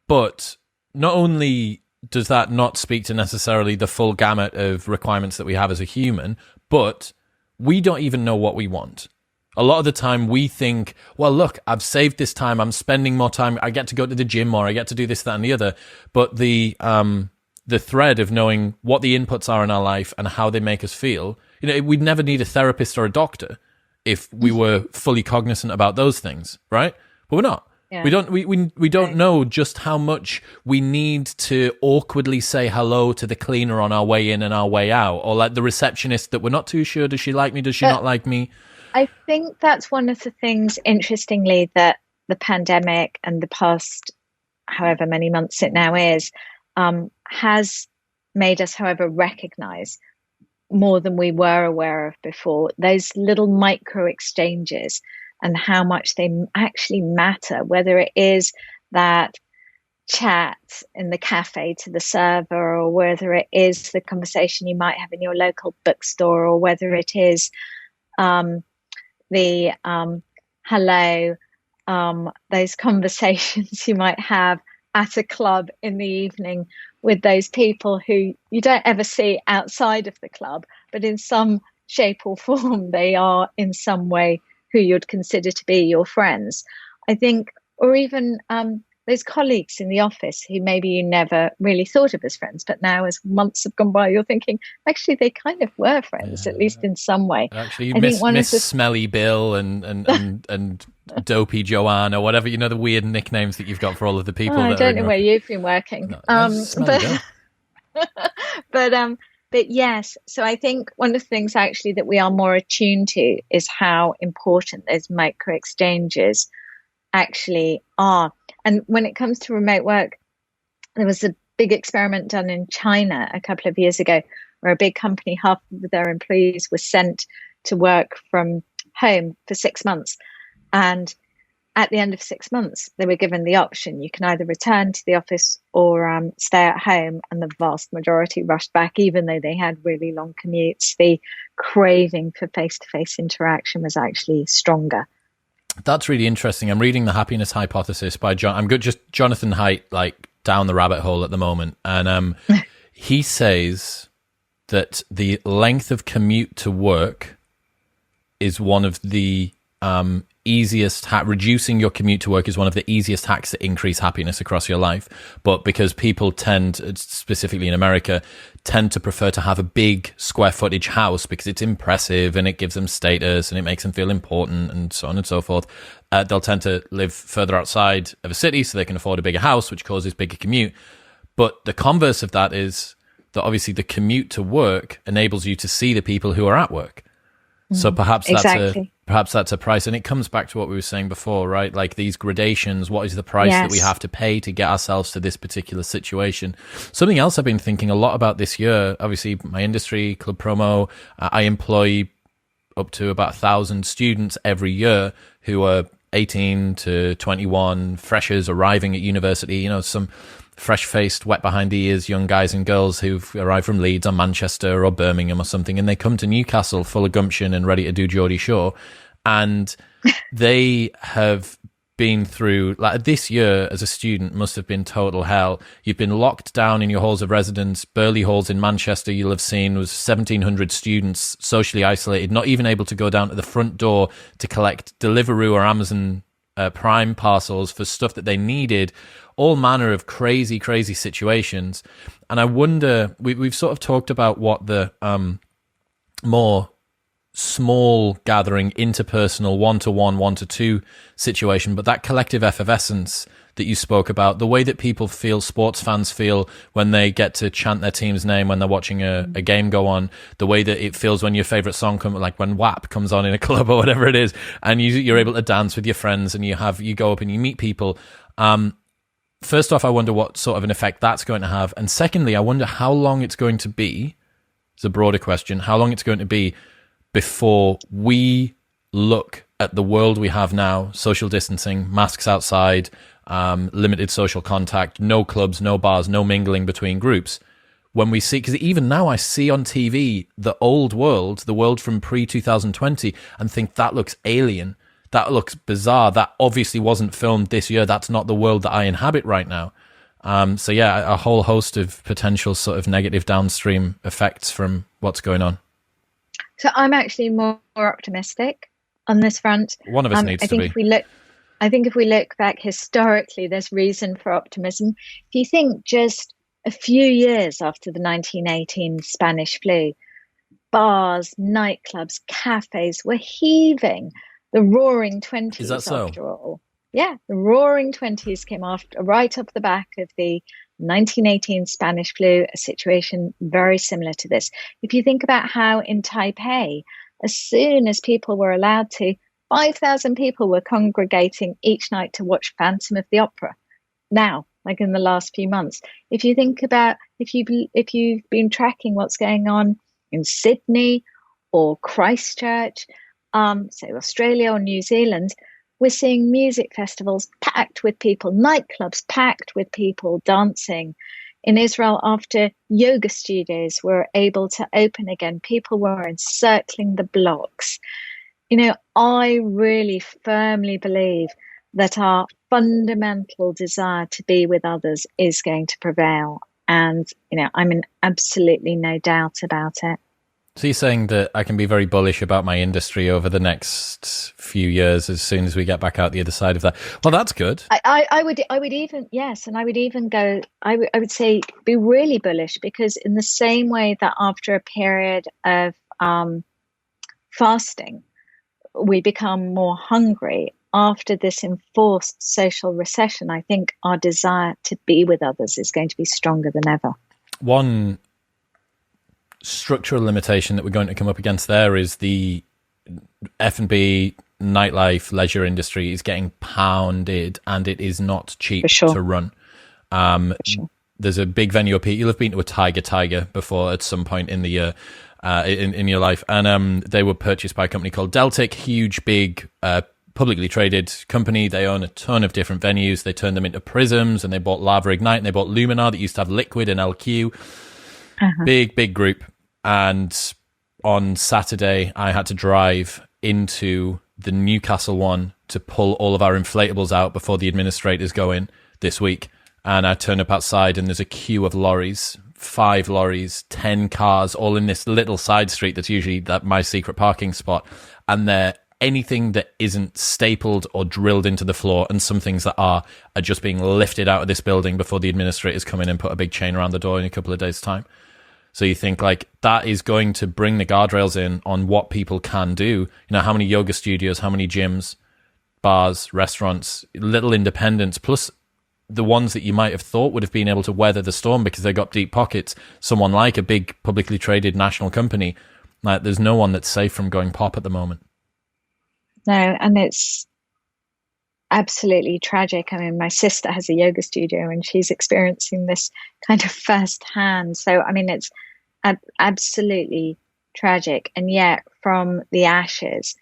But not only does that not speak to necessarily the full gamut of requirements that we have as a human, but we don't even know what we want. A lot of the time we think, well, look, I've saved this time, I'm spending more time, I get to go to the gym more, I get to do this, that, and the other. But the thread of knowing what the inputs are in our life and how they make us feel, we'd never need a therapist or a doctor if we were fully cognizant about those things, right? But we're not. Yeah. We don't know just how much we need to awkwardly say hello to the cleaner on our way in and our way out, or like the receptionist that we're not too sure, does she like me, does she not like me? I think that's one of the things, interestingly, that the pandemic and the past however many months it now is, has made us, however, recognize more than we were aware of before, those little micro exchanges and how much they actually matter, whether it is that chat in the cafe to the server, or whether it is the conversation you might have in your local bookstore, or whether it is the hello, those conversations you might have at a club in the evening with those people who you don't ever see outside of the club, but in some shape or form they are in some way who you'd consider to be your friends. I think, or even those colleagues in the office who maybe you never really thought of as friends, but now as months have gone by, you're thinking, actually, they kind of were friends, at least in some way. Actually, you miss Smelly Bill and Dopey Joanne, or whatever, the weird nicknames that you've got for all of the people. I don't know where you've been working. But yes, so I think one of the things actually that we are more attuned to is how important those micro exchanges actually are. And when it comes to remote work, there was a big experiment done in China a couple of years ago where a big company, half of their employees were sent to work from home for 6 months. And at the end of 6 months, they were given the option. You can either return to the office or stay at home. And the vast majority rushed back, even though they had really long commutes. The craving for face-to-face interaction was actually stronger. That's really interesting. I'm reading The Happiness Hypothesis by Jonathan Haidt, like down the rabbit hole at the moment. And he says that the length of commute to work is one of the easiest reducing your commute to work is one of the easiest hacks to increase happiness across your life. But because people tend, specifically in America, tend to prefer to have a big square footage house because it's impressive and it gives them status and it makes them feel important and so on and so forth, they'll tend to live further outside of a city so they can afford a bigger house, which causes bigger commute. But the converse of that is that obviously the commute to work enables you to see the people who are at work. So perhaps that's a price. And it comes back to what we were saying before, right? Like these gradations, what is the price that we have to pay to get ourselves to this particular situation? Something else I've been thinking a lot about this year, obviously my industry, Club Promo, I employ up to about 1,000 students every year who are 18 to 21, freshers arriving at university, some fresh-faced, wet-behind-the-ears young guys and girls who've arrived from Leeds or Manchester or Birmingham or something, and they come to Newcastle full of gumption and ready to do Geordie Shore. And they have been through, like this year as a student must have been total hell. You've been locked down in your halls of residence. Burley Halls in Manchester, you'll have seen, was 1,700 students socially isolated, not even able to go down to the front door to collect Deliveroo or Amazon Prime parcels for stuff that they needed. All manner of crazy situations. And I wonder, we've sort of talked about what the more small gathering, interpersonal, one-to-one, one-to-two situation, but that collective effervescence that you spoke about, the way that people feel, sports fans feel when they get to chant their team's name when they're watching a game go on, the way that it feels when your favorite song comes, like when WAP comes on in a club or whatever it is, and you're able to dance with your friends and you go up and you meet people. first off, I wonder what sort of an effect that's going to have. And secondly, I wonder how long it's going to be. It's a broader question. How long it's going to be before we look at the world we have now, social distancing, masks outside, limited social contact, no clubs, no bars, no mingling between groups. When we see, because even now I see on TV the old world, the world from pre-2020, and think that looks alien. That looks bizarre. That obviously wasn't filmed this year. That's not the world that I inhabit right now. So yeah, a whole host of potential sort of negative downstream effects from what's going on. So I'm actually more optimistic on this front. One of us needs to be. I think if we look back historically, there's reason for optimism. If you think just a few years after the 1918 Spanish flu, bars, nightclubs, cafes were heaving. The Roaring '20s, is that so? After all. Yeah, the Roaring '20s came right off the back of the 1918 Spanish flu, a situation very similar to this. If you think about how in Taipei, as soon as people were allowed to, 5,000 people were congregating each night to watch Phantom of the Opera. Now, like in the last few months, if you think about, if you've been tracking what's going on in Sydney or Christchurch, say Australia or New Zealand, we're seeing music festivals packed with people, nightclubs packed with people dancing. In Israel, after yoga studios were able to open again, people were encircling the blocks. You know, I really firmly believe that our fundamental desire to be with others is going to prevail. And, you know, I'm in absolutely no doubt about it. So you're saying that I can be very bullish about my industry over the next few years as soon as we get back out the other side of that. Well, that's good. I would even, yes, and I would even go, I would say be really bullish, because in the same way that after a period of fasting, we become more hungry, after this enforced social recession, I think our desire to be with others is going to be stronger than ever. One structural limitation that we're going to come up against there is the F&B, nightlife, leisure industry is getting pounded, and it is not cheap to run. There's a big venue up here. You'll have been to a Tiger before at some point in the year, in your life, and they were purchased by a company called Deltic, huge, big, publicly traded company. They own a ton of different venues. They turned them into Prisms, and they bought Lava Ignite, and they bought Luminar that used to have Liquid and LQ. Big group. And on Saturday, I had to drive into the Newcastle one to pull all of our inflatables out before the administrators go in this week. And I turn up outside, and there's a queue of lorries, 5 lorries, 10 cars, all in this little side street that's usually my secret parking spot. And they're anything that isn't stapled or drilled into the floor, and some things that are just being lifted out of this building before the administrators come in and put a big chain around the door in a couple of days' time. So you think like that is going to bring the guardrails in on what people can do. You know, how many yoga studios, how many gyms, bars, restaurants, little independents, plus the ones that you might have thought would have been able to weather the storm because they got deep pockets. Someone like a big publicly traded national company, like there's no one that's safe from going pop at the moment. No, and it's absolutely tragic. I mean, my sister has a yoga studio, and she's experiencing this kind of firsthand. So, I mean, it's absolutely tragic. And yet, from the ashes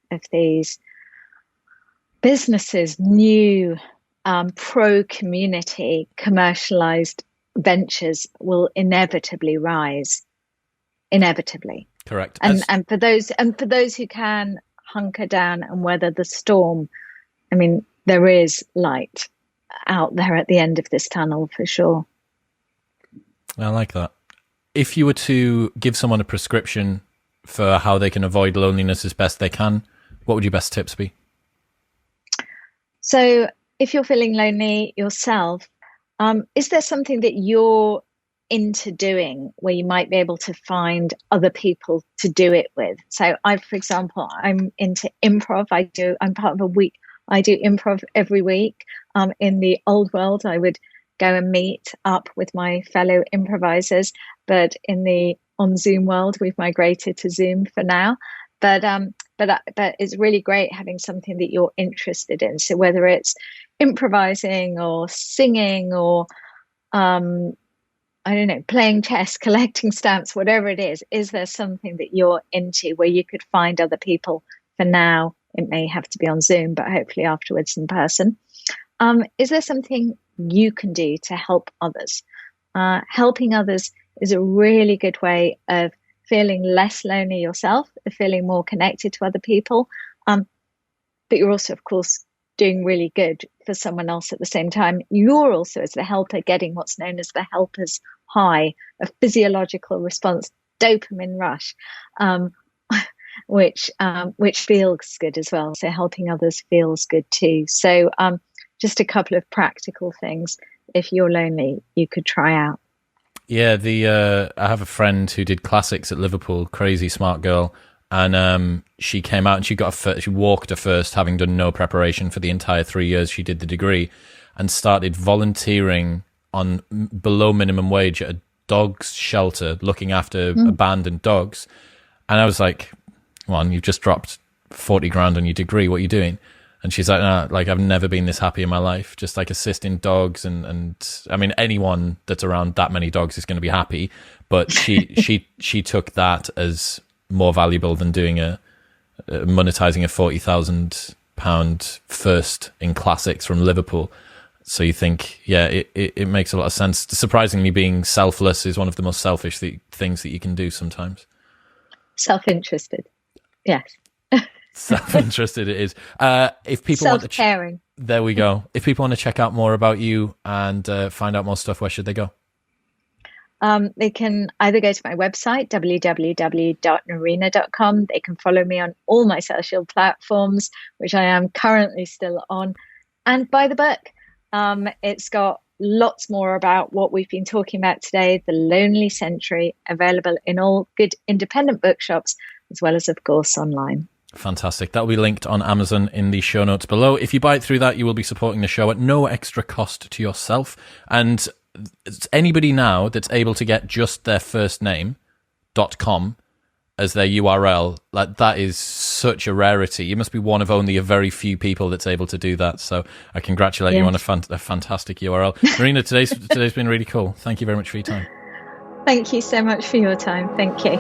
of these businesses, new pro-community commercialized ventures will inevitably rise. Inevitably. Correct. And for those who can hunker down and weather the storm, I mean, there is light out there at the end of this tunnel for sure. I like that. If you were to give someone a prescription for how they can avoid loneliness as best they can, what would your best tips be? So if you're feeling lonely yourself, is there something that you're into doing where you might be able to find other people to do it with? So for example, I'm into improv. I'm part of a week. I do improv every week. In the old world, I would go and meet up with my fellow improvisers, but on Zoom world, we've migrated to Zoom for now. But but it's really great having something that you're interested in. So whether it's improvising or singing or I don't know, playing chess, collecting stamps, whatever it is there something that you're into where you could find other people? For now, it may have to be on Zoom, but hopefully afterwards in person. Is there something you can do to help others? Helping others is a really good way of feeling less lonely yourself, of feeling more connected to other people. But you're also, of course, doing really good for someone else at the same time. You're also, as the helper, getting what's known as the helper's high, a physiological response, dopamine rush, which feels good as well. So helping others feels good too. So just a couple of practical things, if you're lonely, you could try out. Yeah, I have a friend who did classics at Liverpool, crazy smart girl, and she came out and she walked her first, having done no preparation for the entire 3 years she did the degree, and started volunteering on below minimum wage at a dog's shelter, looking after abandoned dogs. And I was like, "Come on, you've just dropped 40 grand on your degree. What are you doing?" And she's like, "No, like I've never been this happy in my life. Just like assisting dogs, and I mean, anyone that's around that many dogs is going to be happy." But she took that as more valuable than doing monetizing a £40,000 first in classics from Liverpool. So you think, yeah, it makes a lot of sense. Surprisingly, being selfless is one of the most selfish things that you can do sometimes. Self-interested, yes. Self-interested it is. If people self-caring. There we go. If people want to check out more about you and find out more stuff, where should they go? They can either go to my website, www.noreena.com. They can follow me on all my social platforms, which I am currently still on, and buy the book. It's got lots more about what we've been talking about today, the lonely century, available in all good independent bookshops, as well as, of course, online. Fantastic. That will be linked on Amazon in the show notes below. If you buy it through that, you will be supporting the show at no extra cost to yourself. And it's anybody now that's able to get just their first name.com as their URL, like that is such a rarity. You must be one of only a very few people that's able to do that. So I congratulate you on a fantastic URL. Noreena, today's been really cool. Thank you very much for your time. Thank you so much for your time. Thank you.